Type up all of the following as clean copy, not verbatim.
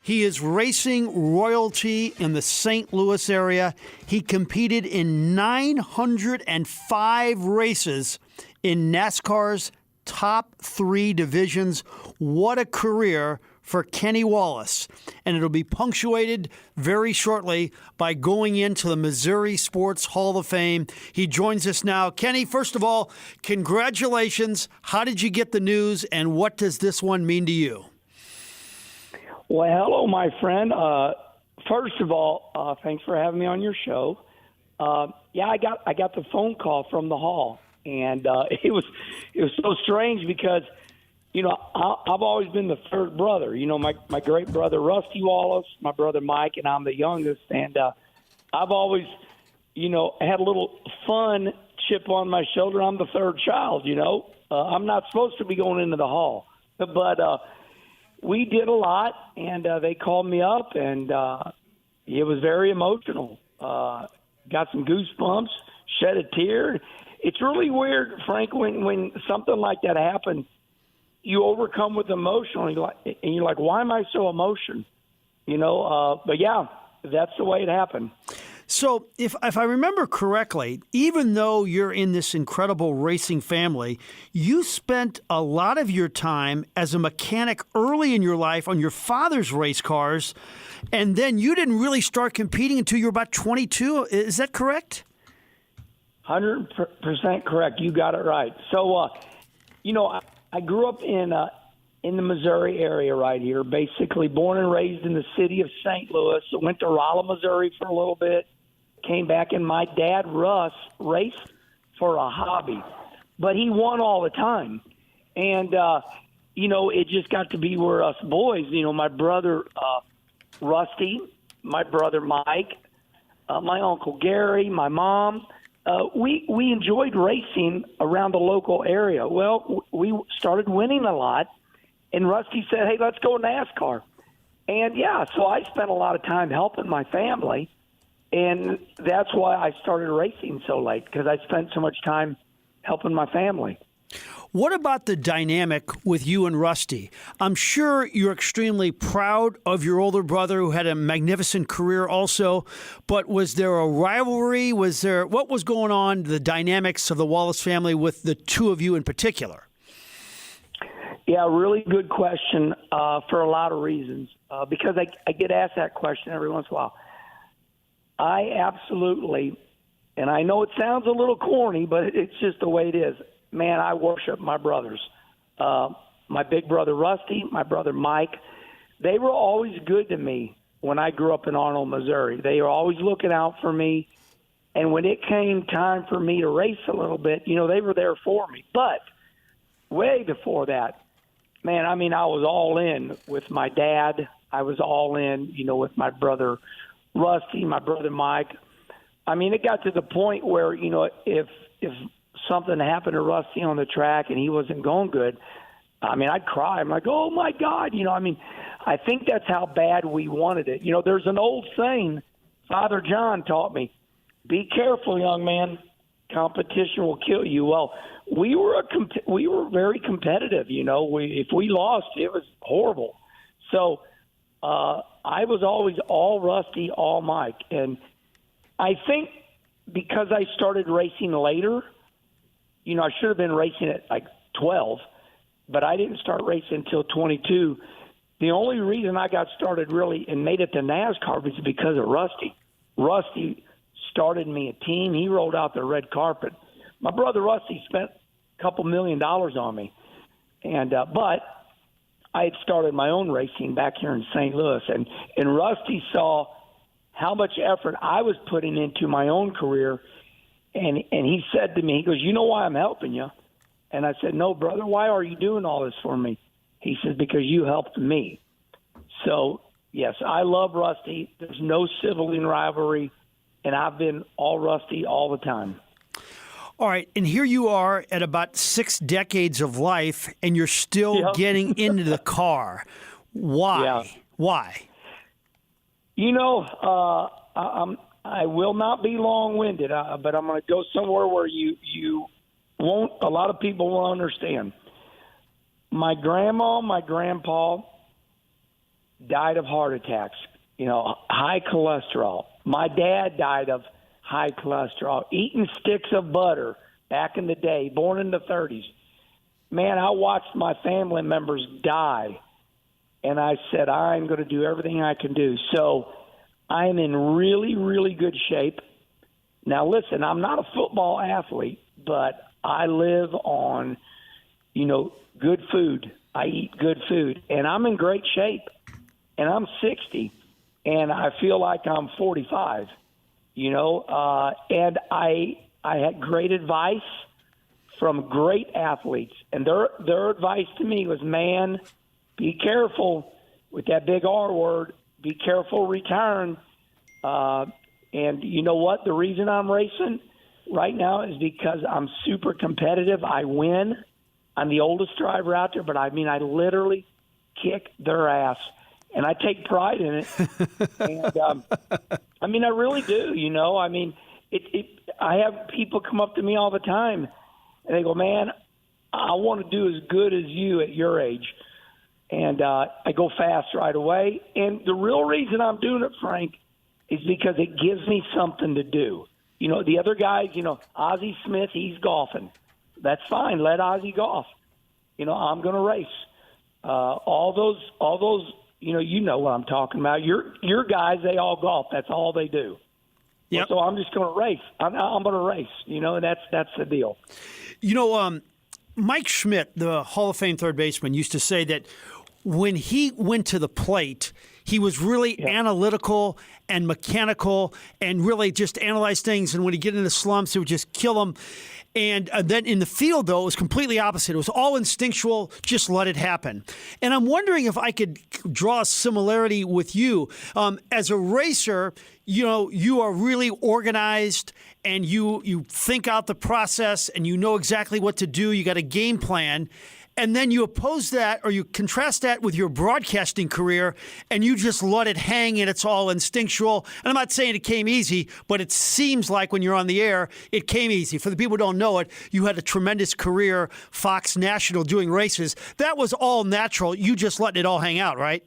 He is racing royalty in the St. Louis area. He competed in 905 races in NASCAR's top 3 divisions. What a career for Kenny Wallace. And it'll be punctuated very shortly by going into the Missouri Sports Hall of Fame. He joins us now. Kenny, first of all, congratulations. How did you get the news, and what does this one mean to you? Well, hello, my friend. First of all, thanks for having me on your show. I got the phone call from the hall, and it was so strange because, I've always been the third brother. My great brother Rusty Wallace, my brother Mike, and I'm the youngest. And I've always, had a little fun chip on my shoulder. I'm the third child. I'm not supposed to be going into the hall, but we did a lot, and they called me up, and it was very emotional. Got some goosebumps, shed a tear. It's really weird, Frank, when something like that happens. You overcome with emotion, and you're like, why am I so emotional? But yeah, that's the way it happened. So if I remember correctly, even though you're in this incredible racing family, you spent a lot of your time as a mechanic early in your life on your father's race cars, and then you didn't really start competing until you were about 22. Is that correct? 100% correct. You got it right. So, I grew up in the Missouri area right here, basically born and raised in the city of St. Louis. Went to Rolla, Missouri for a little bit, came back, and my dad, Russ, raced for a hobby. But he won all the time. And, it just got to be where us boys, my brother Rusty, my brother Mike, my uncle Gary, my mom, we enjoyed racing around the local area. Well, we started winning a lot, and Rusty said, hey, let's go NASCAR. And, so I spent a lot of time helping my family, and that's why I started racing so late, because I spent so much time helping my family. What about the dynamic with you and Rusty? I'm sure you're extremely proud of your older brother who had a magnificent career also, but was there a rivalry? What was going on, the dynamics of the Wallace family with the two of you in particular? Yeah, really good question for a lot of reasons, because I get asked that question every once in a while. I absolutely, and I know it sounds a little corny, but it's just the way it is. Man, I worship my brothers. My big brother Rusty, my brother Mike, they were always good to me when I grew up in Arnold, Missouri. They were always looking out for me. And when it came time for me to race a little bit, they were there for me. But way before that, man, I was all in with my dad. I was all in, with my brother Rusty, my brother Mike. It got to the point where, if something happened to Rusty on the track and he wasn't going good, I'd cry. I'm like, oh, my God. I think that's how bad we wanted it. There's an old saying Father John taught me, be careful, young man. Competition will kill you. Well, we were very competitive. If we lost, it was horrible. So I was always all Rusty, all Mike. And I think because I started racing later, I should have been racing at like 12, but I didn't start racing until 22. The only reason I got started really and made it to NASCAR was because of Rusty. Rusty started me a team. He rolled out the red carpet. My brother Rusty spent a couple $1 million on me, and but I had started my own racing back here in St. Louis, and Rusty saw how much effort I was putting into my own career. And he said to me, he goes, you know why I'm helping you? And I said, no, brother, why are you doing all this for me? He says, because you helped me. So, yes, I love Rusty. There's no sibling rivalry, and I've been all Rusty all the time. All right, and here you are at about 6 decades of life, and you're still getting into the car. Why? Yeah. Why? I will not be long-winded, but I'm going to go somewhere where you won't, a lot of people won't understand. My grandma, my grandpa, died of heart attacks, high cholesterol. My dad died of high cholesterol, eating sticks of butter back in the day, born in the 30s. Man, I watched my family members die, and I said, I'm going to do everything I can do. So I'm in really, really good shape. Now, listen, I'm not a football athlete, but I live on, good food. I eat good food, and I'm in great shape. And I'm 60, and I feel like I'm 45, and I had great advice from great athletes. And their advice to me was, man, be careful with that big R word. Be careful retiring. And you know what? The reason I'm racing right now is because I'm super competitive. I win. I'm the oldest driver out there, but I literally kick their ass, and I take pride in it. And I really do. I have people come up to me all the time, and they go, "Man, I want to do as good as you at your age." And I go fast right away. And the real reason I'm doing it, Frank, is because it gives me something to do. The other guys, Ozzie Smith, he's golfing. That's fine. Let Ozzie golf. I'm going to race. All those, you know what I'm talking about. Your guys, they all golf. That's all they do. Yep. So I'm just going to race. I'm going to race. And that's the deal. Mike Schmidt, the Hall of Fame third baseman, used to say that when he went to the plate, he was really analytical and mechanical and really just analyzed things. And when he get into slumps, it would just kill him. And then in the field, though, it was completely opposite. It was all instinctual, just let it happen. And I'm wondering if I could draw a similarity with you. As a racer, you are really organized and you think out the process and you know exactly what to do. You got a game plan. And then you oppose that or you contrast that with your broadcasting career and you just let it hang and it's all instinctual. And I'm not saying it came easy, but it seems like when you're on the air, it came easy. For the people who don't know it, you had a tremendous career, Fox National, doing races. That was all natural. You just let it all hang out, right?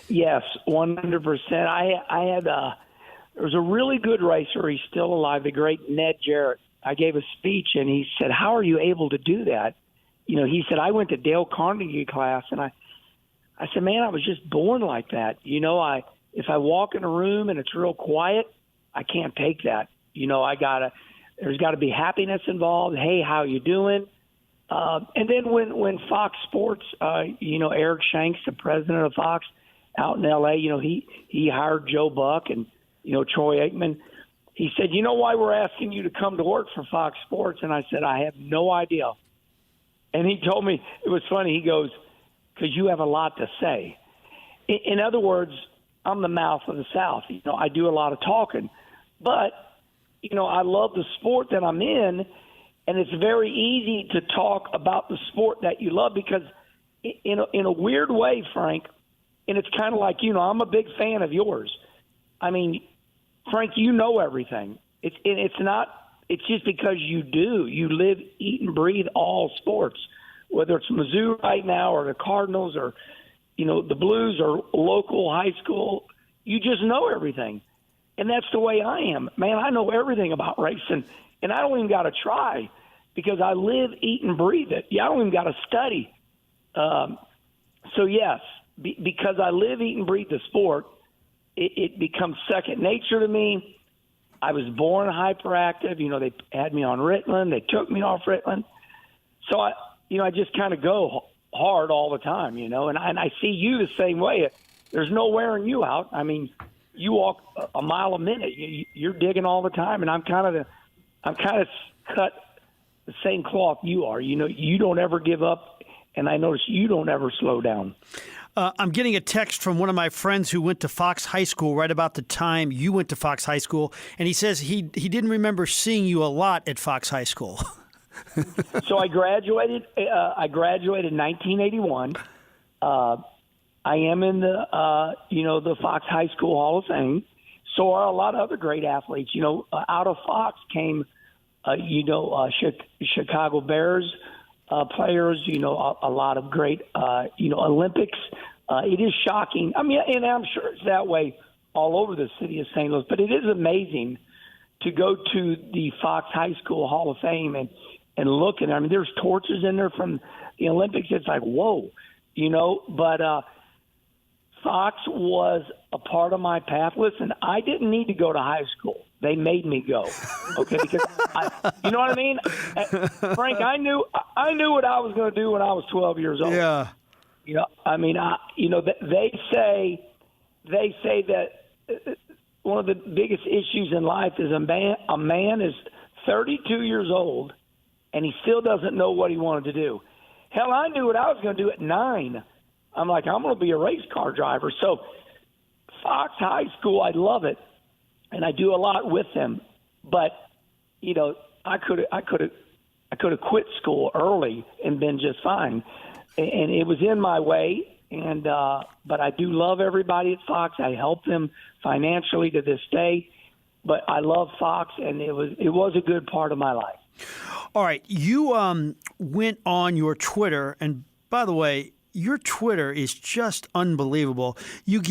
Yes, 100%. I had there was a really good racer. He's still alive, the great Ned Jarrett. I gave a speech and he said, "How are you able to do that?" He said, "I went to Dale Carnegie class," and I said, "Man, I was just born like that. If I walk in a room and it's real quiet, I can't take that. There's got to be happiness involved. Hey, how you doing?" And then when Fox Sports, Eric Shanks, the president of Fox out in L.A., he hired Joe Buck and, Troy Aikman. He said, "You know why we're asking you to come to work for Fox Sports?" And I said, "I have no idea." And he told me, it was funny, he goes, "Because you have a lot to say." In other words, I'm the mouth of the South. I do a lot of talking. But, I love the sport that I'm in, and it's very easy to talk about the sport that you love because in a weird way, Frank, and it's kind of like, I'm a big fan of yours. Frank, you know everything. It's just because you do. You live, eat, and breathe all sports, whether it's Mizzou right now or the Cardinals or, the Blues or local high school. You just know everything. And that's the way I am. Man, I know everything about racing, and I don't even got to try because I live, eat, and breathe it. I don't even got to study. So, yes, because I live, eat, and breathe the sport, it becomes second nature to me. I was born hyperactive. They had me on Ritalin. They took me off Ritalin. So, I just kind of go hard all the time, and I see you the same way. There's no wearing you out. You walk a mile a minute. You're digging all the time, and I'm kind of cut the same cloth you are. You don't ever give up, and I notice you don't ever slow down. I'm getting a text from one of my friends who went to Fox High School right about the time you went to Fox High School, and he says he didn't remember seeing you a lot at Fox High School. So I graduated. I graduated in 1981. I am in the Fox High School Hall of Fame. So are a lot of other great athletes. Out of Fox came, Chicago Bears players. A lot of great, Olympics It is shocking. I mean, and I'm sure it's that way all over the city of St. Louis, but it is amazing to go to the Fox High School Hall of Fame and look at it. I mean, there's torches in there from the Olympics. It's like, whoa, but Fox was a part of my path. Listen, I didn't need to go to high school. They made me go, okay? Because you know what I mean, Frank. I knew what I was going to do when I was 12 years old. Yeah. I mean, they say that one of the biggest issues in life is a man is 32 years old and he still doesn't know what he wanted to do. Hell, I knew what I was going to do at 9. I'm like, I'm going to be a race car driver. So Fox High School, I love it, and I do a lot with them. But I could have quit school early and been just fine, and it was in my way. And but I do love everybody at Fox. I help them financially to this day. But I love Fox, and it was a good part of my life. All right, you went on your Twitter, and by the way, your Twitter is just unbelievable. You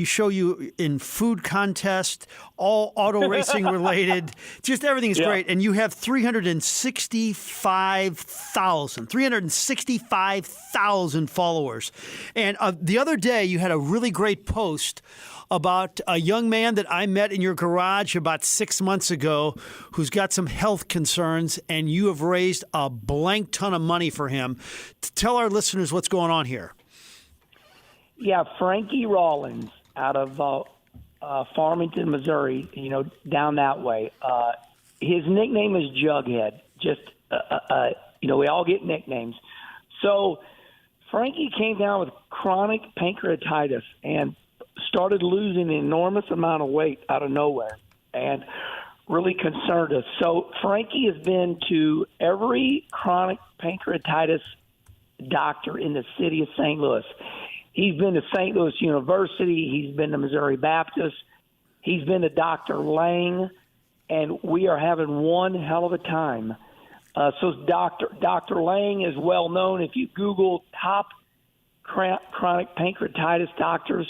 show you in food contest, all auto racing related, just everything is great. And you have 365,000 followers. And the other day you had a really great post about a young man that I met in your garage about 6 months ago who's got some health concerns, and you have raised a blank ton of money for him. Tell our listeners what's going on here. Yeah, Frankie Rawlins out of Farmington, Missouri, down that way. His nickname is Jughead. Just, we all get nicknames. So Frankie came down with chronic pancreatitis and started losing an enormous amount of weight out of nowhere and really concerned us. So Frankie has been to every chronic pancreatitis doctor in the city of St. Louis. He's been to St. Louis University. He's been to Missouri Baptist. He's been to Dr. Lang, and we are having one hell of a time. So Dr. Lang is well known. If you Google top chronic pancreatitis doctors,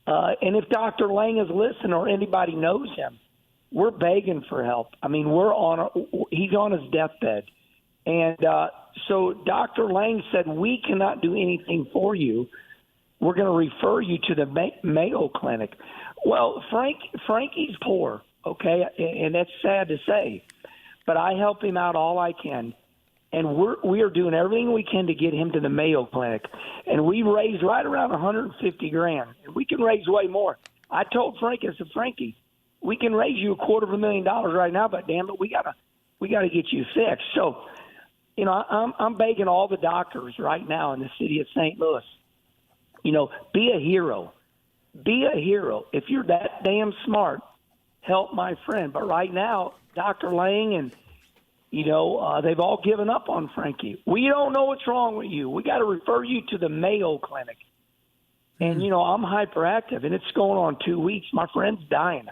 and if Dr. Lang is listening or anybody knows him, we're begging for help. I mean, he's on his deathbed. And so Dr. Lang said, we cannot do anything for you. We're going to refer you to the Mayo Clinic. Well, Frankie's poor, okay, and that's sad to say. But I help him out all I can. And we are doing everything we can to get him to the Mayo Clinic. And we raised right around $150,000. And we can raise way more. I told Frankie, I said, Frankie, we can raise you $250,000 right now, but damn it, we gotta get you fixed. So, I'm begging all the doctors right now in the city of St. Louis, be a hero. Be a hero. If you're that damn smart, help my friend. But right now, Dr. Lang and they've all given up on Frankie. We don't know what's wrong with you. We got to refer you to the Mayo Clinic. And, I'm hyperactive, and it's going on 2 weeks. My friend's dying.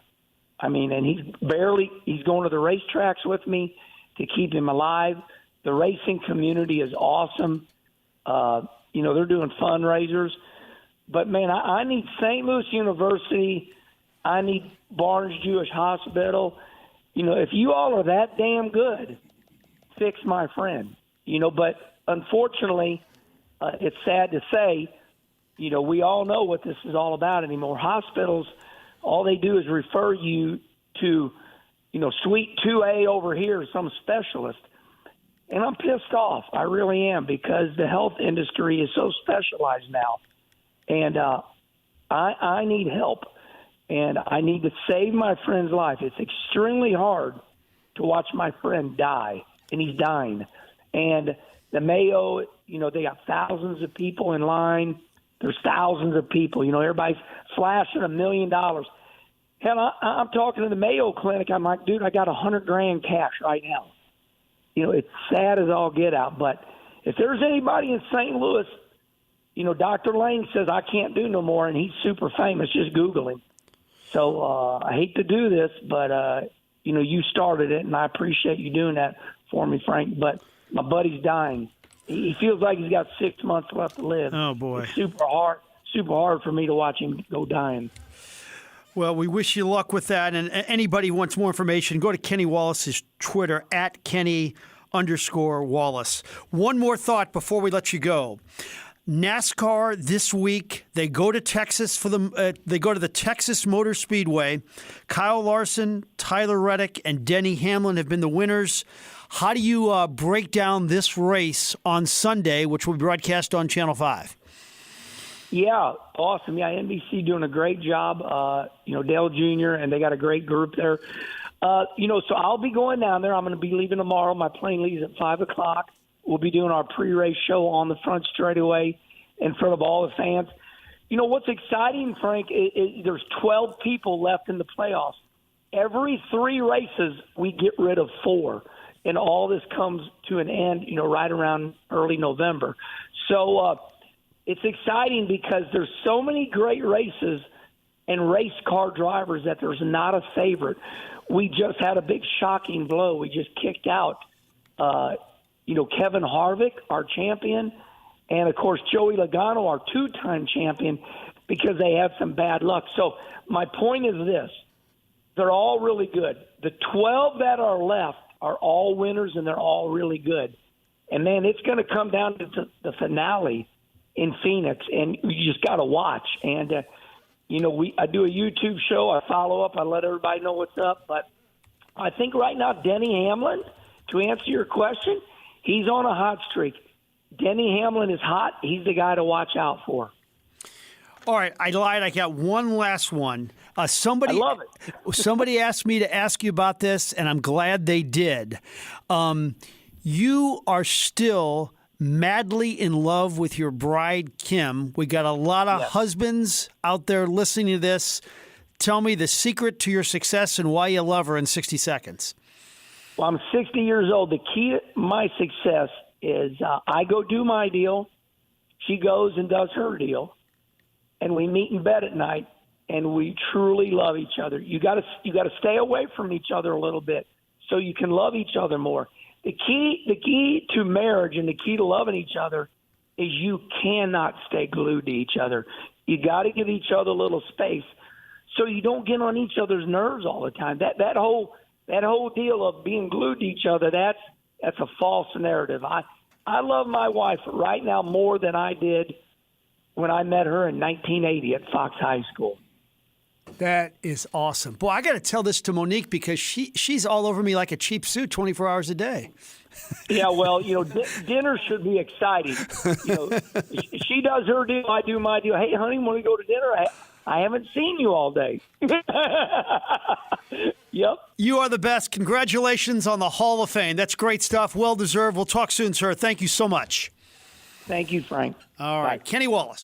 I mean, and he's going to the racetracks with me to keep him alive. The racing community is awesome. They're doing fundraisers. But, man, I need St. Louis University. I need Barnes Jewish Hospital. If you all are that damn good, fix my friend. But unfortunately, it's sad to say, we all know what this is all about anymore. Hospitals, all they do is refer you to, Suite 2A over here, some specialist. And I'm pissed off. I really am, because the health industry is so specialized now. And I need help. And I need to save my friend's life. It's extremely hard to watch my friend die, and he's dying. And the Mayo, they got thousands of people in line. There's thousands of people. Everybody's flashing $1 million. Hell, I'm talking to the Mayo Clinic. I'm like, dude, I got $100,000 cash right now. It's sad as all get out. But if there's anybody in St. Louis, Dr. Lang says I can't do no more, and he's super famous. Just Google him. So I hate to do this, but, you started it, and I appreciate you doing that for me, Frank. But my buddy's dying. He feels like he's got 6 months left to live. Oh, boy. It's super hard for me to watch him go dying. Well, we wish you luck with that. And anybody who wants more information, go to Kenny Wallace's Twitter, @Kenny_Wallace. One more thought before we let you go. NASCAR this week, they go to Texas they go to the Texas Motor Speedway. Kyle Larson, Tyler Reddick, and Denny Hamlin have been the winners. How do you break down this race on Sunday, which will be broadcast on Channel 5? Yeah, awesome. Yeah, NBC doing a great job. Dale Jr., and they got a great group there. So I'll be going down there. I'm going to be leaving tomorrow. My plane leaves at 5 o'clock. We'll be doing our pre-race show on the front straightaway in front of all the fans. What's exciting, Frank, is there's 12 people left in the playoffs. Every 3 races, we get rid of 4. And all this comes to an end, right around early November. So it's exciting because there's so many great races and race car drivers that there's not a favorite. We just had a big shocking blow. We just kicked out, Kevin Harvick, our champion, and, of course, Joey Logano, our 2-time champion, because they had some bad luck. So my point is this. They're all really good. The 12 that are left are all winners, and they're all really good. And, man, it's going to come down to the finale in Phoenix, and you just got to watch. And, I do a YouTube show. I follow up. I let everybody know what's up. But I think right now Denny Hamlin, to answer your question, he's on a hot streak. Denny Hamlin is hot. He's the guy to watch out for. All right, I lied. I got one last one. I love it. Somebody asked me to ask you about this, and I'm glad they did. You are still madly in love with your bride, Kim. We got a lot of husbands out there listening to this. Tell me the secret to your success and why you love her in 60 seconds. Well, I'm 60 years old. The key to my success is I go do my deal. She goes and does her deal. And we meet in bed at night, and we truly love each other. You got to stay away from each other a little bit so you can love each other more. The key to marriage and the key to loving each other is you cannot stay glued to each other. You got to give each other a little space so you don't get on each other's nerves all the time. That whole deal of being glued to each other, that's a false narrative. I love my wife right now more than I did when I met her in 1980 at Fox High School. That is awesome. Boy, I got to tell this to Monique because she's all over me like a cheap suit 24 hours a day. Yeah, well, dinner should be exciting. She does her deal, I do my deal. Hey, honey, when we go to dinner, I haven't seen you all day. Yep. You are the best. Congratulations on the Hall of Fame. That's great stuff. Well deserved. We'll talk soon, sir. Thank you so much. Thank you, Frank. All right. Bye. Kenny Wallace.